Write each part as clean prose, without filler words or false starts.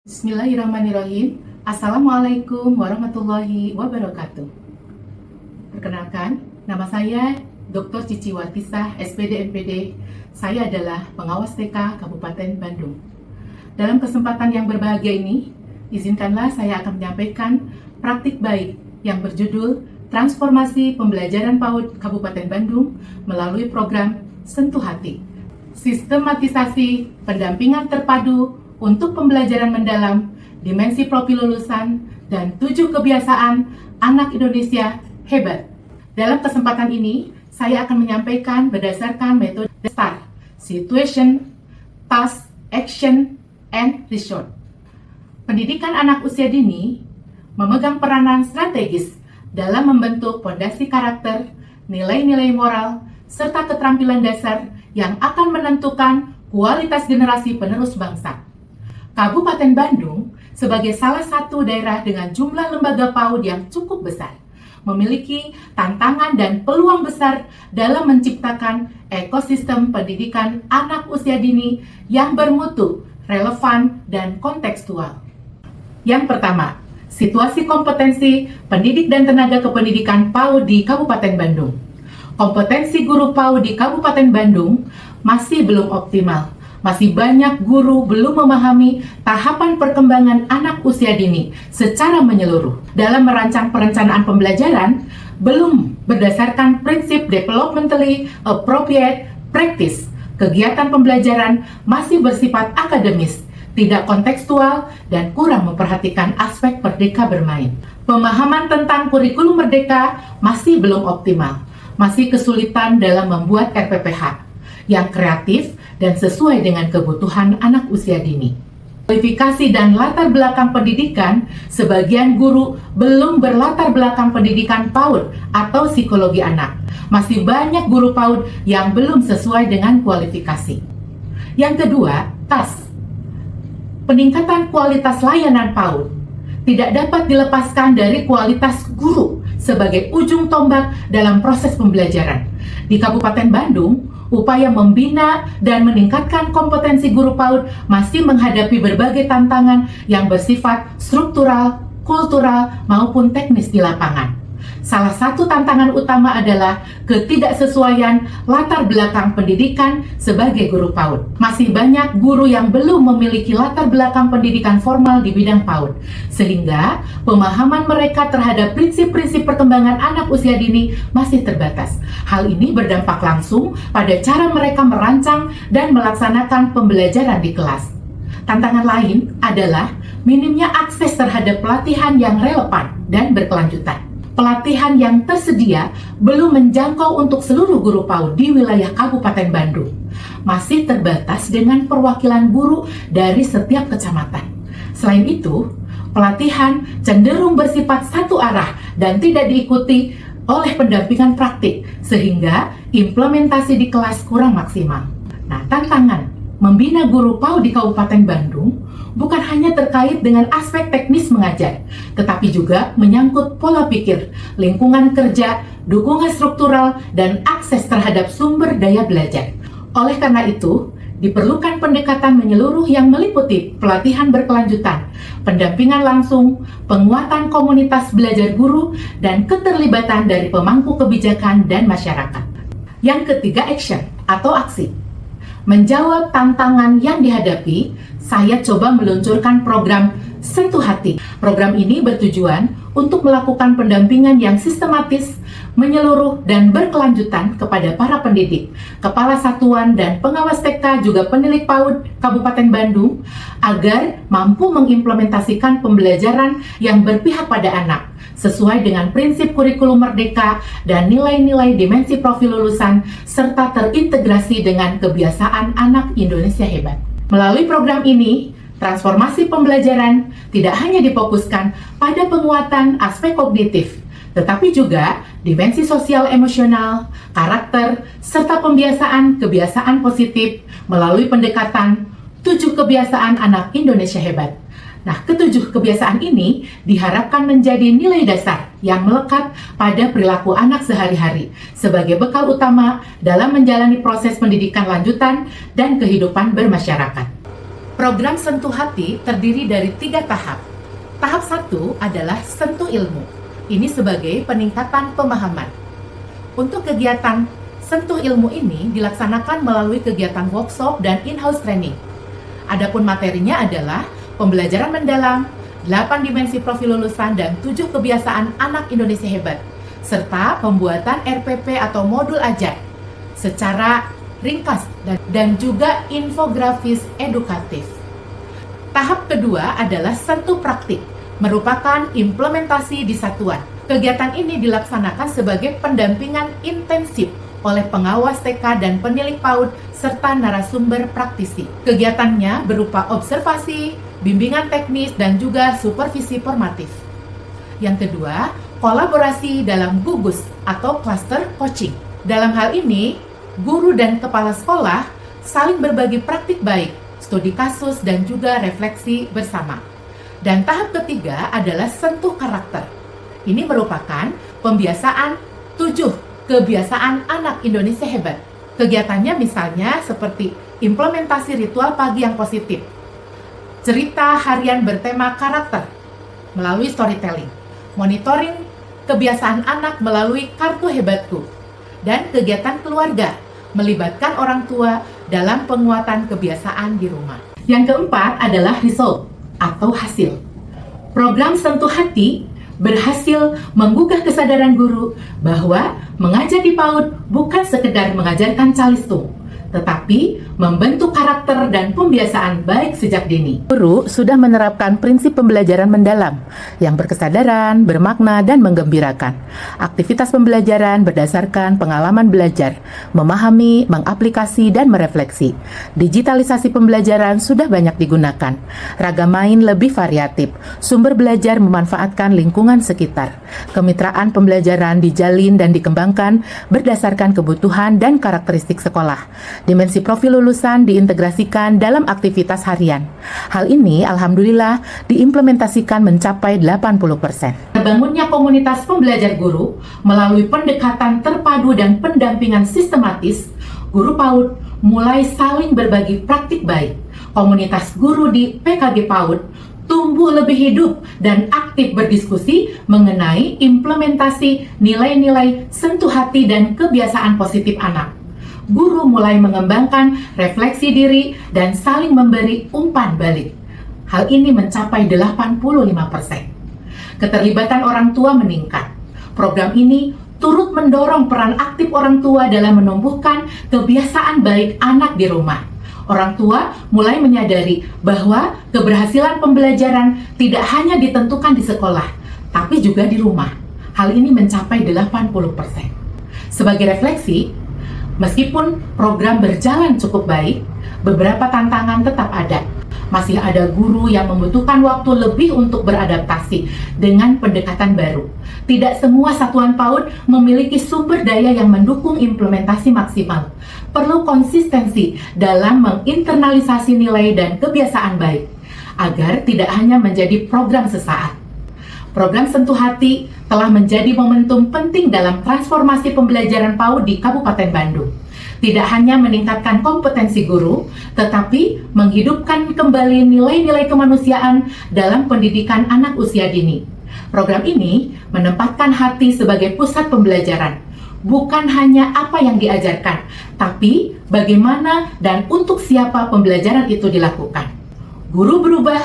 Bismillahirrahmanirrahim. Assalamualaikum warahmatullahi wabarakatuh. Perkenalkan, nama saya Dr. Cici Wartisah, SPD MPD. Saya adalah pengawas TK Kabupaten Bandung. Dalam kesempatan yang berbahagia ini, izinkanlah saya akan menyampaikan praktik baik yang berjudul Transformasi Pembelajaran PAUD Kabupaten Bandung melalui program Sentuh Hati. Sistematisasi pendampingan terpadu untuk pembelajaran mendalam, dimensi profil lulusan, dan 7 kebiasaan anak Indonesia hebat. Dalam kesempatan ini, saya akan menyampaikan berdasarkan metode STAR, Situation, Task, Action, and Result. Pendidikan anak usia dini memegang peranan strategis dalam membentuk fondasi karakter, nilai-nilai moral, serta keterampilan dasar yang akan menentukan kualitas generasi penerus bangsa. Kabupaten Bandung sebagai salah satu daerah dengan jumlah lembaga PAUD yang cukup besar, memiliki tantangan dan peluang besar dalam menciptakan ekosistem pendidikan anak usia dini yang bermutu, relevan, dan kontekstual. Yang pertama, situasi kompetensi pendidik dan tenaga kependidikan PAUD di Kabupaten Bandung. Kompetensi guru PAUD di Kabupaten Bandung masih belum optimal. Masih banyak guru belum memahami tahapan perkembangan anak usia dini secara menyeluruh. Dalam merancang perencanaan pembelajaran, belum berdasarkan prinsip developmentally appropriate practice. Kegiatan pembelajaran masih bersifat akademis, tidak kontekstual, dan kurang memperhatikan aspek merdeka bermain. Pemahaman tentang kurikulum merdeka masih belum optimal. Masih kesulitan dalam membuat RPPH yang kreatif dan sesuai dengan kebutuhan anak usia dini. Kualifikasi dan latar belakang pendidikan, sebagian guru belum berlatar belakang pendidikan PAUD atau psikologi anak. Masih banyak guru PAUD yang belum sesuai dengan kualifikasi. Yang kedua, TAS. Peningkatan kualitas layanan PAUD tidak dapat dilepaskan dari kualitas guru sebagai ujung tombak dalam proses pembelajaran. Di Kabupaten Bandung, upaya membina dan meningkatkan kompetensi guru PAUD masih menghadapi berbagai tantangan yang bersifat struktural, kultural, maupun teknis di lapangan. Salah satu tantangan utama adalah ketidaksesuaian latar belakang pendidikan sebagai guru PAUD. Masih banyak guru yang belum memiliki latar belakang pendidikan formal di bidang PAUD, sehingga pemahaman mereka terhadap prinsip-prinsip perkembangan anak usia dini masih terbatas. Hal ini berdampak langsung pada cara mereka merancang dan melaksanakan pembelajaran di kelas. Tantangan lain adalah minimnya akses terhadap pelatihan yang relevan dan berkelanjutan. Pelatihan yang tersedia belum menjangkau untuk seluruh guru PAUD di wilayah Kabupaten Bandung. Masih terbatas dengan perwakilan guru dari setiap kecamatan. Selain itu, pelatihan cenderung bersifat satu arah dan tidak diikuti oleh pendampingan praktik, sehingga implementasi di kelas kurang maksimal. Nah, tantangan membina guru PAUD di Kabupaten Bandung bukan hanya terkait dengan aspek teknis mengajar, tetapi juga menyangkut pola pikir, lingkungan kerja, dukungan struktural, dan akses terhadap sumber daya belajar. Oleh karena itu, diperlukan pendekatan menyeluruh yang meliputi pelatihan berkelanjutan, pendampingan langsung, penguatan komunitas belajar guru, dan keterlibatan dari pemangku kebijakan dan masyarakat. Yang ketiga, action atau aksi. Menjawab tantangan yang dihadapi, saya coba meluncurkan program Sentuh Hati. Program ini bertujuan untuk melakukan pendampingan yang sistematis, menyeluruh, dan berkelanjutan kepada para pendidik, kepala satuan, dan pengawas TK juga penilik PAUD Kabupaten Bandung agar mampu mengimplementasikan pembelajaran yang berpihak pada anak, sesuai dengan prinsip kurikulum merdeka dan nilai-nilai dimensi profil lulusan, serta terintegrasi dengan kebiasaan anak Indonesia hebat. Melalui program ini, transformasi pembelajaran tidak hanya difokuskan pada penguatan aspek kognitif, tetapi juga dimensi sosial emosional, karakter, serta pembiasaan kebiasaan positif melalui pendekatan 7 kebiasaan anak Indonesia hebat. Nah, ketujuh kebiasaan ini diharapkan menjadi nilai dasar yang melekat pada perilaku anak sehari-hari sebagai bekal utama dalam menjalani proses pendidikan lanjutan dan kehidupan bermasyarakat. Program Sentuh Hati terdiri dari 3 tahap. Tahap 1 adalah Sentuh Ilmu. Ini sebagai peningkatan pemahaman. Untuk kegiatan Sentuh Ilmu ini dilaksanakan melalui kegiatan workshop dan in-house training. Adapun materinya adalah pembelajaran mendalam, 8 dimensi profil lulusan, dan 7 kebiasaan anak Indonesia hebat, serta pembuatan RPP atau modul ajar secara ringkas dan juga infografis edukatif. Tahap kedua adalah sentuh praktik, merupakan implementasi di satuan. Kegiatan ini dilaksanakan sebagai pendampingan intensif oleh pengawas TK dan penilik PAUD serta narasumber praktisi. Kegiatannya berupa observasi, bimbingan teknis, dan juga supervisi formatif. Yang kedua, kolaborasi dalam gugus atau cluster coaching. Dalam hal ini, guru dan kepala sekolah saling berbagi praktik baik, studi kasus, dan juga refleksi bersama. Dan tahap ketiga adalah sentuh karakter. Ini merupakan pembiasaan 7 kebiasaan anak Indonesia hebat. Kegiatannya misalnya seperti implementasi ritual pagi yang positif, cerita harian bertema karakter melalui storytelling, monitoring kebiasaan anak melalui kartu hebatku, dan kegiatan keluarga melibatkan orang tua dalam penguatan kebiasaan di rumah. Yang keempat adalah result atau hasil. Program Sentuh Hati berhasil menggugah kesadaran guru bahwa mengajar di PAUD bukan sekedar mengajarkan calistung, tetapi membentuk karakter dan pembiasaan baik sejak dini. Guru sudah menerapkan prinsip pembelajaran mendalam yang berkesadaran, bermakna, dan menggembirakan. Aktivitas pembelajaran berdasarkan pengalaman belajar, memahami, mengaplikasi, dan merefleksi. Digitalisasi pembelajaran sudah banyak digunakan. Ragam main lebih variatif. Sumber belajar memanfaatkan lingkungan sekitar. Kemitraan pembelajaran dijalin dan dikembangkan berdasarkan kebutuhan dan karakteristik sekolah. Dimensi profil lulusan diintegrasikan dalam aktivitas harian. Hal ini alhamdulillah diimplementasikan mencapai 80%. Terbangunnya komunitas pembelajar guru melalui pendekatan terpadu dan pendampingan sistematis, guru PAUD mulai saling berbagi praktik baik. Komunitas guru di PKG PAUD tumbuh lebih hidup dan aktif berdiskusi mengenai implementasi nilai-nilai sentuh hati dan kebiasaan positif anak. Guru mulai mengembangkan refleksi diri dan saling memberi umpan balik. Hal ini mencapai 85%. Keterlibatan orang tua meningkat. Program ini turut mendorong peran aktif orang tua dalam menumbuhkan kebiasaan baik anak di rumah. Orang tua mulai menyadari bahwa keberhasilan pembelajaran tidak hanya ditentukan di sekolah, tapi juga di rumah. Hal ini mencapai 80%. Sebagai refleksi, meskipun program berjalan cukup baik, beberapa tantangan tetap ada. Masih ada guru yang membutuhkan waktu lebih untuk beradaptasi dengan pendekatan baru. Tidak semua satuan PAUD memiliki sumber daya yang mendukung implementasi maksimal. Perlu konsistensi dalam menginternalisasi nilai dan kebiasaan baik, agar tidak hanya menjadi program sesaat. Program Sentuh Hati telah menjadi momentum penting dalam transformasi pembelajaran PAUD di Kabupaten Bandung. Tidak hanya meningkatkan kompetensi guru, tetapi menghidupkan kembali nilai-nilai kemanusiaan dalam pendidikan anak usia dini. Program ini menempatkan hati sebagai pusat pembelajaran. Bukan hanya apa yang diajarkan, tapi bagaimana dan untuk siapa pembelajaran itu dilakukan. Guru berubah,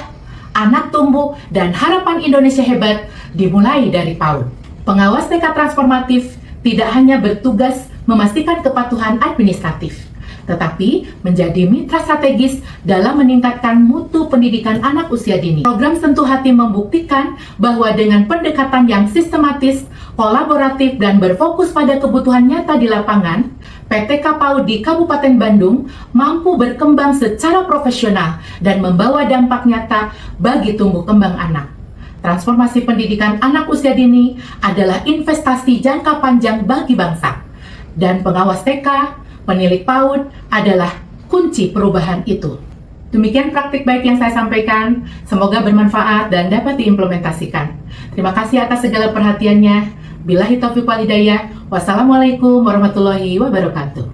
anak tumbuh, dan harapan Indonesia hebat dimulai dari PAUD. Pengawas TK transformatif tidak hanya bertugas memastikan kepatuhan administratif, tetapi menjadi mitra strategis dalam meningkatkan mutu pendidikan anak usia dini. Program Sentuh Hati membuktikan bahwa dengan pendekatan yang sistematis, kolaboratif, dan berfokus pada kebutuhan nyata di lapangan, PTK PAUD di Kabupaten Bandung mampu berkembang secara profesional dan membawa dampak nyata bagi tumbuh kembang anak. Transformasi pendidikan anak usia dini adalah investasi jangka panjang bagi bangsa. Dan pengawas TK, penilik PAUD adalah kunci perubahan itu. Demikian praktik baik yang saya sampaikan. Semoga bermanfaat dan dapat diimplementasikan. Terima kasih atas segala perhatiannya. Billahi taufiq wal hidayah. Wassalamualaikum warahmatullahi wabarakatuh.